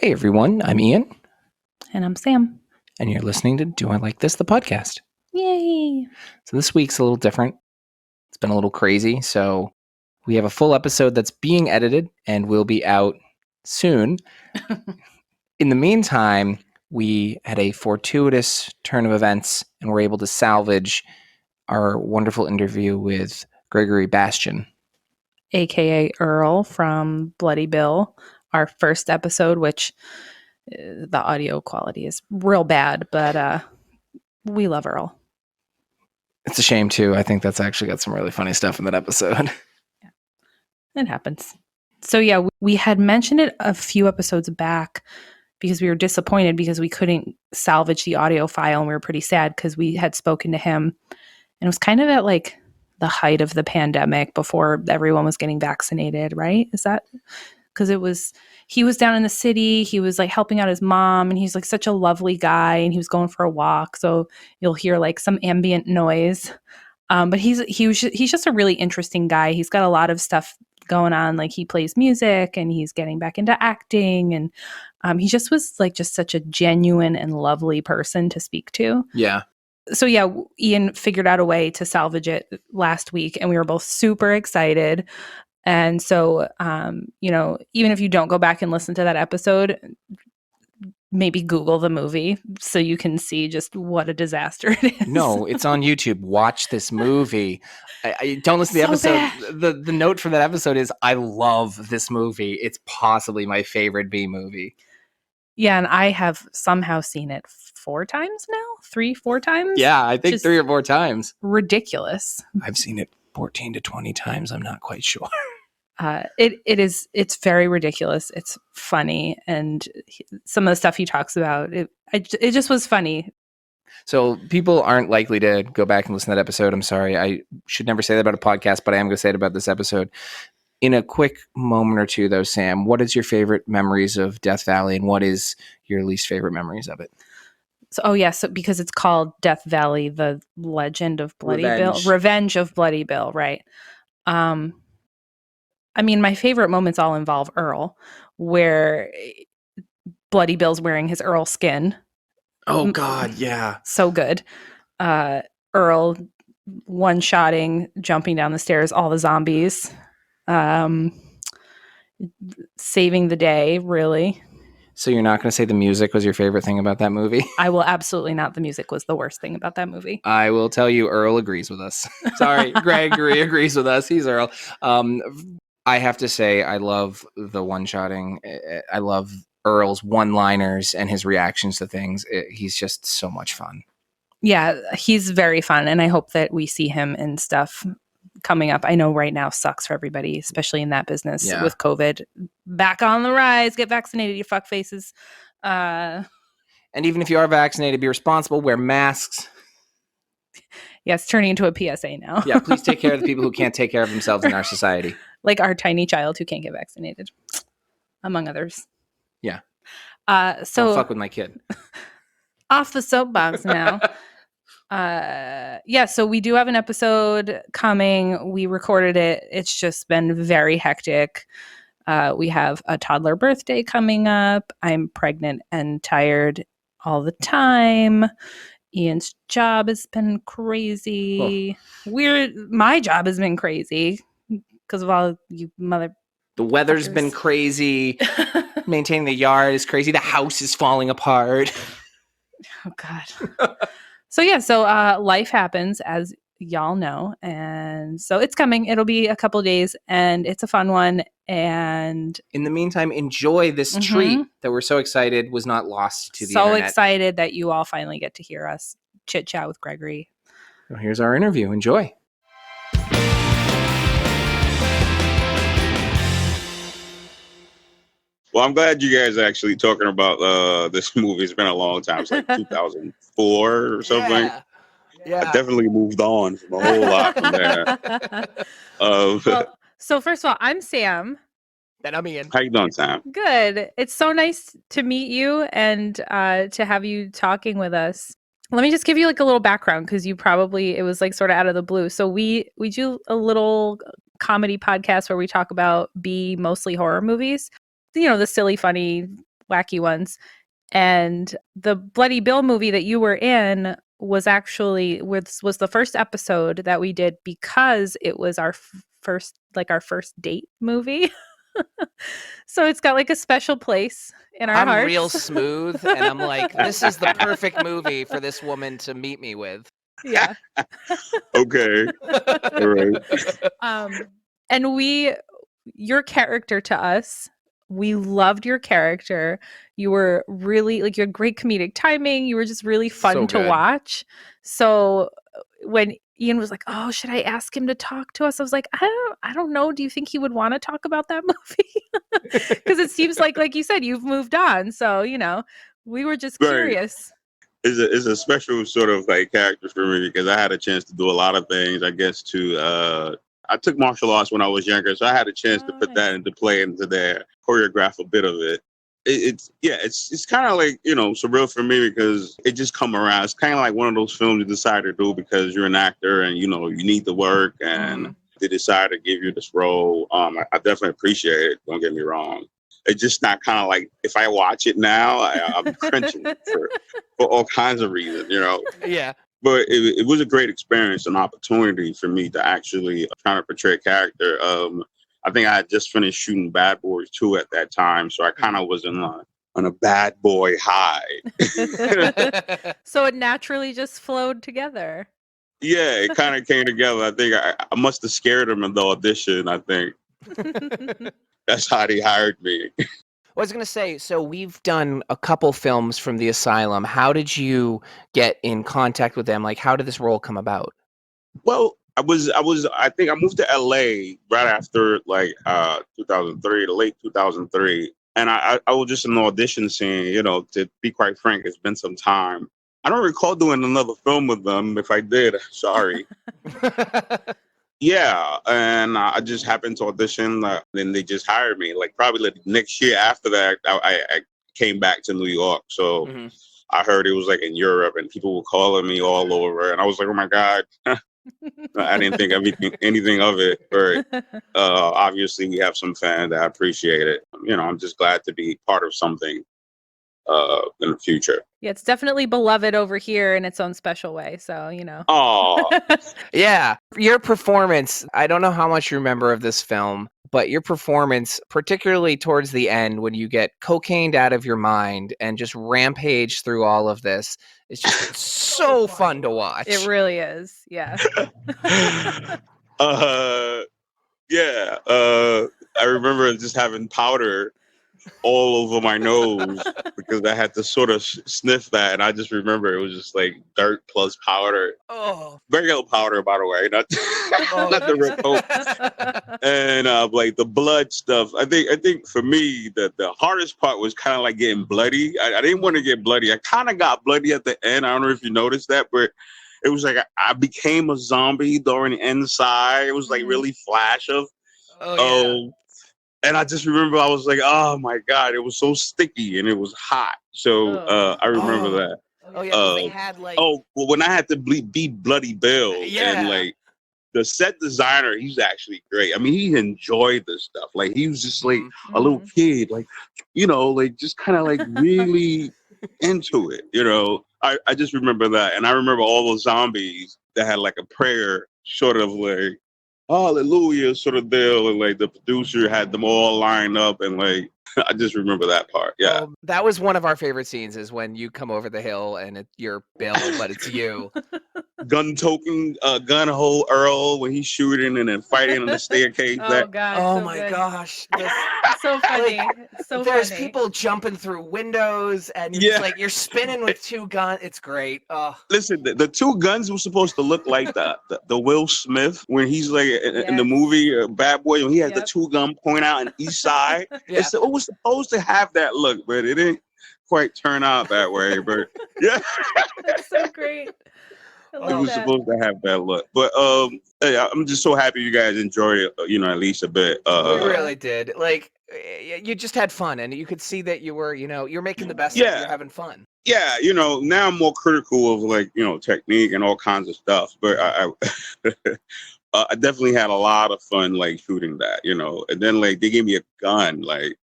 Hey everyone, I'm Ian, And I'm Sam. and you're listening to Do I Like This, the podcast. Yay! So this week's a little different. It's been a little crazy, so we have a full episode that's being edited and will be out soon. In the meantime, we had a fortuitous turn of events and were able to salvage our wonderful interview with Gregory Bastien. AKA Earl from Bloody Bill, our first episode, which the audio quality is real bad, but we love Earl. It's a shame, too. I think that's actually got some really funny stuff in that episode. Yeah, it happens. So yeah, we had mentioned it a few episodes back because we were disappointed because we couldn't salvage the audio file, and we were pretty sad because we had spoken to him, and it was kind of at like the height of the pandemic before everyone was getting vaccinated, right? Is that because he was down in the city, he was like helping out his mom, and he's like such a lovely guy, and he was going for a walk, so you'll hear like some ambient noise. But he's just a really interesting guy. He's got a lot of stuff going on, like he plays music and he's getting back into acting, and he just was like just such a genuine and lovely person to speak to. Yeah. So yeah, Ian figured out a way to salvage it last week, and we were both super excited. And so, even if you don't go back and listen to that episode, maybe Google the movie so you can see just what a disaster it is. No, it's on YouTube. Watch this movie. I don't listen to the episode. The note from that episode is, I love this movie. It's possibly my favorite B movie. Yeah, and I have somehow seen it 4 times now? 3-4 times? Yeah, I think 3 or 4 times. Ridiculous. I've seen it 14 to 20 times. I'm not quite sure. It's very ridiculous. It's funny, and some of the stuff he talks about, it just was funny. So people aren't likely to go back and listen to that episode. I'm sorry. I should never say that about a podcast, but I am going to say it about this episode. In a quick moment or two, though, Sam, what is your favorite memories of Death Valley, and what is your least favorite memories of it? So because it's called Death Valley, the Legend of Bloody Bill, Revenge of Bloody Bill, right? I mean, my favorite moments all involve Earl, where Bloody Bill's wearing his Earl skin. Oh, God, yeah. So good. Earl one-shotting, jumping down the stairs, all the zombies. Saving the day, really. So you're not going to say the music was your favorite thing about that movie? I will absolutely not. The music was the worst thing about that movie. I will tell you, Earl agrees with us. Sorry, Gregory agrees with us. He's Earl. I have to say, I love the one-shotting. I love Earl's one-liners and his reactions to things. He's just so much fun. Yeah, he's very fun, and I hope that we see him in stuff coming up. I know right now sucks for everybody, especially in that business with COVID. Back on the rise. Get vaccinated, you fuck faces. And even if you are vaccinated, be responsible. Wear masks. Yeah, it's turning into a PSA now. Yeah, please take care of the people who can't take care of themselves in our society. Like our tiny child who can't get vaccinated, among others. Yeah. So don't fuck with my kid. Off the soapbox now. So we do have an episode coming. We recorded it. It's just been very hectic. We have a toddler birthday coming up. I'm pregnant and tired all the time. Ian's job has been crazy. My job has been crazy because of all you mother. The weather's been crazy. Maintaining the yard is crazy. The house is falling apart. Oh, God. So life happens, as y'all know. And so it's coming. It'll be a couple days, and it's a fun one. And in the meantime, enjoy this treat that we're so excited was not lost to the internet. So excited that you all finally get to hear us chit chat with Gregory. Well, here's our interview. Enjoy. Well, I'm glad you guys are actually talking about this movie. It's been a long time. It's like 2004 or something. Yeah. I definitely moved on from a whole lot from there. So first of all, I'm Sam. And I'm Ian. How you doing, Sam? Good. It's so nice to meet you and to have you talking with us. Let me just give you like a little background because it was like sort of out of the blue. So we do a little comedy podcast where we talk about mostly horror movies. You know, the silly, funny, wacky ones. And the Bloody Bill movie that you were in was actually was the first episode that we did because it was our first date movie. So it's got like a special place in our hearts. I'm real smooth, and I'm like, this is the perfect movie for this woman to meet me with. Yeah. Okay. All right. And your character to us, we loved your character. You were really like, you had great comedic timing. You were just really fun So to good. watch. So when Ian was like, "Oh, should I ask him to talk to us?" I was like, I don't know. Do you think he would want to talk about that movie? Because it seems like you said, you've moved on. So, we were just Right. curious. It's a special sort of like character for me because I had a chance to do a lot of things. I guess I took martial arts when I was younger, so I had a chance to put that into play into there, choreograph a bit of it. It's kind of like, surreal for me because it just come around. It's kind of like one of those films you decide to do because you're an actor and you need the work and they decide to give you this role. I definitely appreciate it. Don't get me wrong. It's just not kind of like if I watch it now, I'm cringing for all kinds of reasons, Yeah. But it was a great experience, an opportunity for me to actually try to portray a character. I think I had just finished shooting Bad Boys 2 at that time, so I kind of was on a bad boy high. So it naturally just flowed together. Yeah, it kind of came together. I think I must have scared him in the audition, I think. That's how they hired me. I was going to say, so we've done a couple films from the asylum. How did you get in contact with them? Like, how did this role come about? Well, I think I moved to LA right after 2003, the late 2003. And I was just in an audition scene, to be quite frank, it's been some time. I don't recall doing another film with them. If I did, sorry. Yeah, and I just happened to audition. Then they just hired me. Like probably next year after that, I came back to New York. So I heard it was like in Europe, and people were calling me all over, and I was like, oh my God, I didn't think anything of it. But obviously, we have some fans that appreciate it. I'm just glad to be part of something in the future. Yeah, it's definitely beloved over here in its own special way. So, Oh, yeah. Your performance, I don't know how much you remember of this film, but your performance, particularly towards the end when you get cocained out of your mind and just rampage through all of this, is just so fun to watch. It really is. Yeah. Yeah. I remember just having powder all over my nose because I had to sort of sniff that, and I just remember it was just like dirt plus powder. Oh, Regular powder, by the way, not the red coke. And like the blood stuff. I think for me the hardest part was kind of like getting bloody. I didn't want to get bloody. I kind of got bloody at the end. I don't know if you noticed that, but it was like I became a zombie during the inside. It was like really flash of. Oh, yeah. And I just remember I was like, oh my God, it was so sticky and it was hot. So I remember that. Oh, yeah. They had like. Well, when I had to be Bloody Bill, and like the set designer, he's actually great. I mean, he enjoyed this stuff. Like he was just like a little kid, like, like just kind of like really into it. I just remember that. And I remember all those zombies that had like a prayer sort of like, hallelujah sort of deal, and like the producer had them all lined up, and like I just remember that part. Yeah. That was one of our favorite scenes, is when you come over the hill and you're Bill, but it's you. Gun hole Earl when he's shooting and then fighting on the staircase. God! Oh so my good. gosh! So funny. So there's funny. people jumping through windows, and you're just like you're spinning with two guns. It's great. Oh. Listen, the two guns were supposed to look like the Will Smith when he's like in the movie Bad Boy, when he has the two gun point out on each side. It was supposed to have that look, but it didn't quite turn out that way. But yeah, that's so great. It was supposed to have that look. But I'm just so happy you guys enjoyed it, at least a bit. We really did. Like, you just had fun, and you could see that you were, you're making the best of it. You're having fun. Yeah, now I'm more critical of like, technique and all kinds of stuff. But I I definitely had a lot of fun like shooting that, and then like they gave me a gun, like,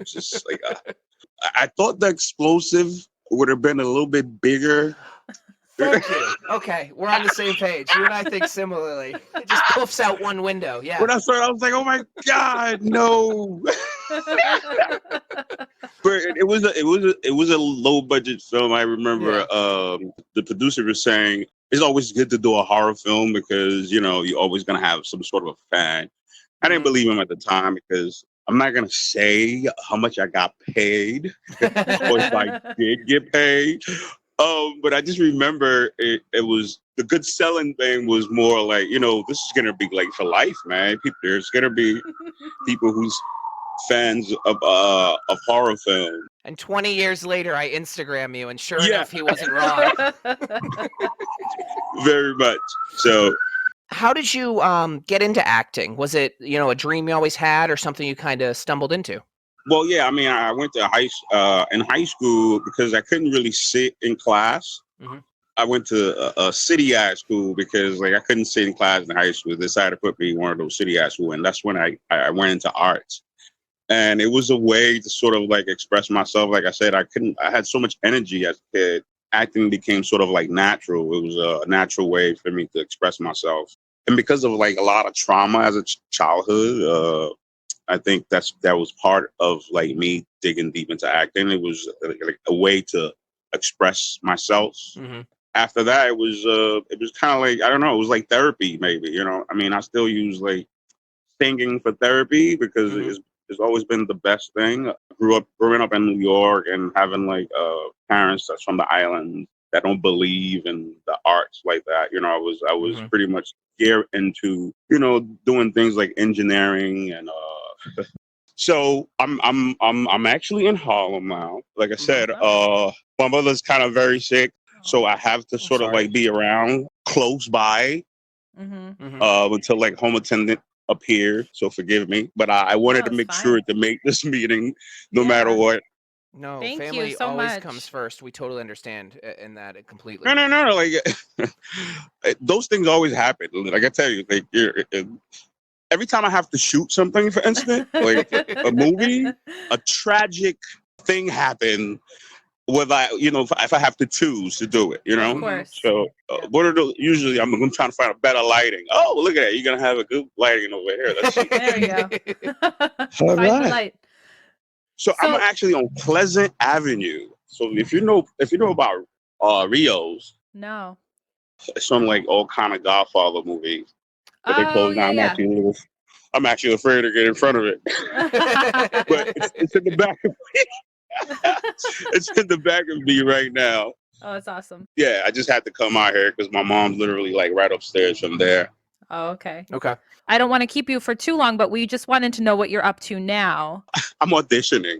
just like I thought the explosive would have been a little bit bigger. Thank you. Okay, we're on the same page. You and I think similarly. It just poofs out one window. Yeah. When I saw it, I was like, "Oh my God, no!" But it was a low budget film. I remember the producer was saying it's always good to do a horror film because you're always gonna have some sort of a fan. I didn't believe him at the time because I'm not gonna say how much I got paid or if I did get paid. But I just remember it was the good selling thing was more like, this is gonna be like for life, man. There's gonna be people who's fans of horror film. And 20 years later, I Instagram you, and sure Yeah. enough, he wasn't wrong. Very much. So, how did you get into acting? Was it a dream you always had, or something you kind of stumbled into? well, yeah. I mean, I went to in high school because I couldn't really sit in class. Mhm. I went to a city high school because I couldn't sit in class in high school. They decided to put me in one of those city high school, and that's when I went into arts. And it was a way to sort of express myself. Like I said, I had so much energy as a kid. Acting became sort of natural. It was a natural way for me to express myself. And because of a lot of trauma as a childhood, I think that was part of me digging deep into acting. It was a way to express myself. Mm-hmm. After that, it was kind of I don't know, it was like therapy maybe. I mean, I still use singing for therapy because it's always been the best thing. Growing up in New York and having parents that's from the island that don't believe in the arts like that. I was pretty much geared into doing things like engineering and so I'm actually in Harlem now. Like I said, my mother's kind of very sick, so I have to sort of be around close by until home attendant appeared. So forgive me, but I wanted to make sure to make this meeting no matter what. No, Thank family you so always much. comes first. We totally understand in that completely. No. Those things always happen. Like I tell you, every time I have to shoot something, for instance, a movie, a tragic thing happened. Whether if I have to choose to do it, Of course. So what are those? Usually, I'm trying to find a better lighting. Oh, look at that! You're gonna have a good lighting over here. Let's see. There you go. All Find the right. light. So I'm actually on Pleasant Avenue. So if you know about Rio's, No. it's from all kind of Godfather movies. But they closed down. Yeah. I'm actually afraid to get in front of it. But it's in the back of me. It's in the back of me right now. Oh, that's awesome. Yeah, I just had to come out here because my mom's literally right upstairs from there. Oh, okay. Okay. I don't want to keep you for too long, but we just wanted to know what you're up to now. I'm auditioning.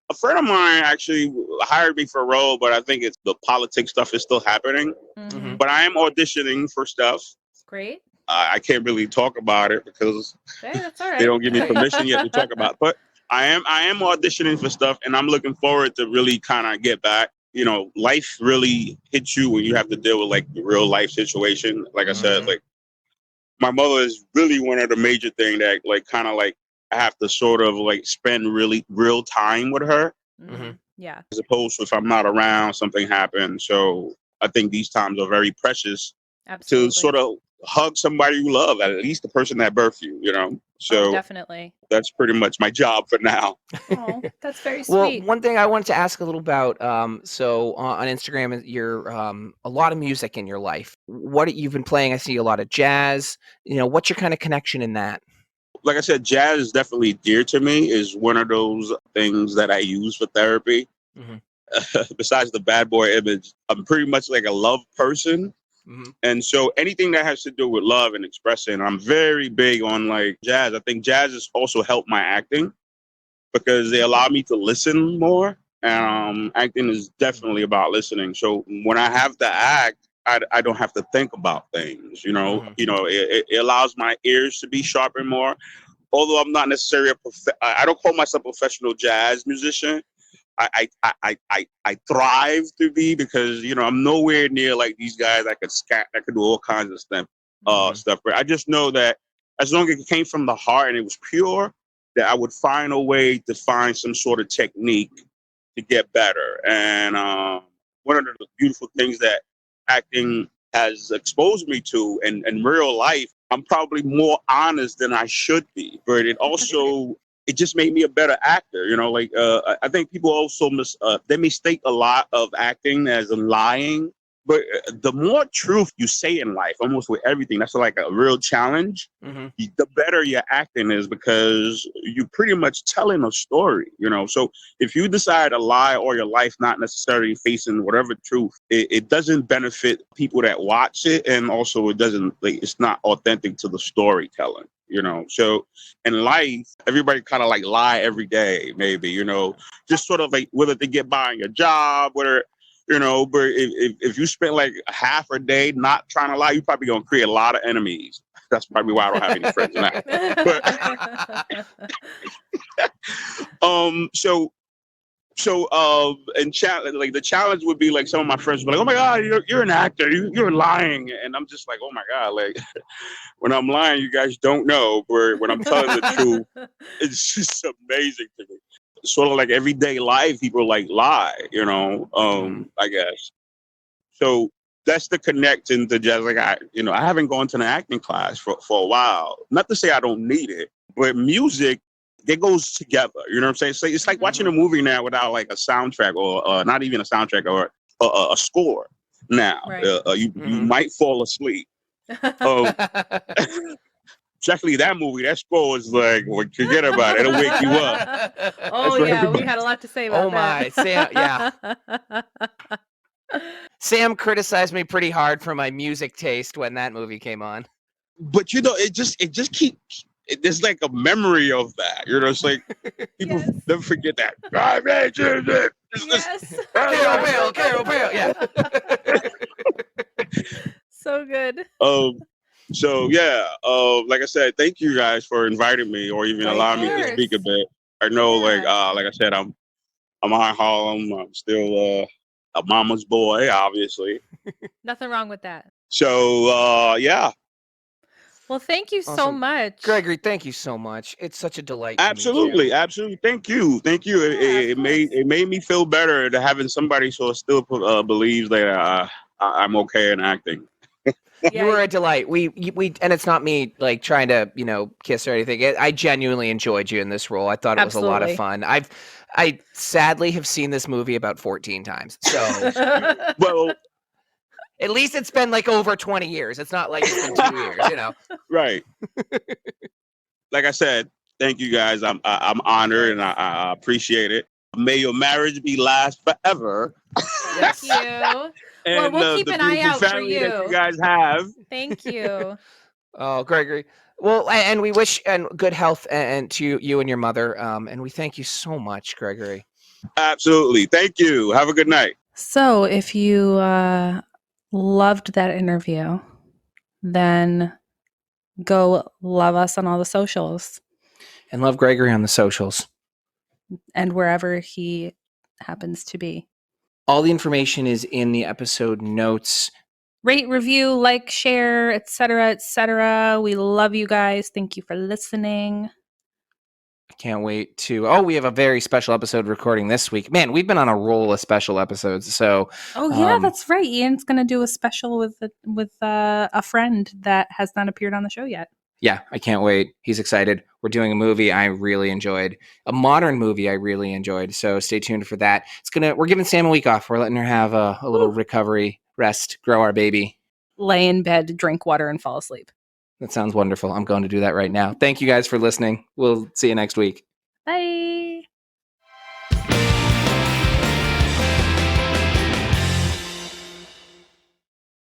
A friend of mine actually hired me for a role, but I think it's the politics stuff is still happening. Mm-hmm. But I am auditioning for stuff. Great. I can't really talk about it because that's all right. They don't give me permission yet to talk about it. But I am auditioning for stuff, and I'm looking forward to really kind of get back. Life really hits you when you have to deal with the real life situation. Like I said, my mother is really one of the major thing that I have to sort of spend really real time with her. Mm-hmm. Yeah. As opposed to if I'm not around, something happens. So I think these times are very precious. Absolutely. To sort of hug somebody you love, at least the person that birthed you, So definitely. That's pretty much my job for now. Oh, that's very sweet. Well, one thing I wanted to ask a little about, so on Instagram, you're a lot of music in your life. What you've been playing, I see a lot of jazz. What's your kind of connection in that? Like I said, jazz is definitely dear to me. Is one of those things that I use for therapy. Mm-hmm. Besides the bad boy image, I'm pretty much a love person. Mm-hmm. And so anything that has to do with love and expressing, I'm very big on jazz. I think jazz has also helped my acting because they allow me to listen more. Acting is definitely about listening. So when I have to act, I don't have to think about things, Mm-hmm. It allows my ears to be sharpened more. Although I'm not necessarily I don't call myself a professional jazz musician. I thrive to be because I'm nowhere near these guys that could do all kinds of stuff. But I just know that as long as it came from the heart and it was pure, that I would find a way to find some sort of technique to get better. And one of the beautiful things that acting has exposed me to in real life, I'm probably more honest than I should be, but it just made me a better actor. Like I think people also they mistake a lot of acting as lying. But the more truth you say in life, almost with everything, that's like a real challenge. Mm-hmm. The better your acting is, because you're pretty much telling a story. So if you decide to lie all your life, not necessarily facing whatever truth, it doesn't benefit people that watch it, and also it's not authentic to the storytelling. So in life, everybody kind of like lie every day, maybe, just sort of like whether they get by on your job, whether but if you spend like half a day not trying to lie, you're probably gonna create a lot of enemies. That's probably why I don't have any friends now. But and like the challenge would be like some of my friends would be like, "Oh my God, you're an actor, you're lying," and I'm just like, "Oh my God, like when I'm lying, you guys don't know, but when I'm telling the truth, it's just amazing to me." Sort of like everyday life, people like lie, I guess. So that's the connection to jazz. Like I haven't gone to an acting class for a while. Not to say I don't need it, but music, it goes together. You know what I'm saying? So it's like watching a movie now without like a soundtrack, or not even a soundtrack, or a score. Now Right. you might fall asleep. Especially that movie, that score is like, forget about it. It'll wake you up. Oh yeah, we had a lot to say about that. Sam, yeah. Sam criticized me pretty hard for my music taste when that movie came on. But it just keeps. There's like a memory of that. It's like people never forget that. I made you. Yes. Carol Bale, yeah. So good. So yeah, like I said, thank you guys for inviting me, or even allowing me to speak a bit. I know, like I said, I'm out in Harlem. I'm still a mama's boy, obviously. Nothing wrong with that. So yeah. Well, thank you so much, Gregory. Thank you so much. It's such a delight. Absolutely, absolutely. Thank you. It made me feel better to having somebody still believes that I'm okay in acting. You were a delight. We and it's not me like trying to kiss or anything. I genuinely enjoyed you in this role. I thought it was a lot of fun. I sadly have seen this movie about 14 times. So well, at least it's been like over 20 years. It's not like it's been 2 years. Right. Like I said, thank you guys. I'm honored, and I appreciate it. May your marriage be last forever. Thank you. And we'll keep an eye out for you. That you guys have. Thank you. Oh, Gregory. Well, and we wish good health and to you and your mother. And we thank you so much, Gregory. Absolutely. Thank you. Have a good night. So if you loved that interview, then go love us on all the socials. And love Gregory on the socials. And wherever he happens to be. All the information is in the episode notes. Rate, review, like, share, etc., etc. We love you guys. Thank you for listening. I can't wait to. We have a very special episode recording this week. Man, we've been on a roll of special episodes. So. Oh yeah, that's right. Ian's going to do a special with a friend that has not appeared on the show yet. Yeah, I can't wait. He's excited. We're doing a movie I really enjoyed, a modern movie I really enjoyed. So stay tuned for that. We're giving Sam a week off. We're letting her have a little recovery, rest, grow our baby. Lay in bed, drink water, and fall asleep. That sounds wonderful. I'm going to do that right now. Thank you guys for listening. We'll see you next week. Bye.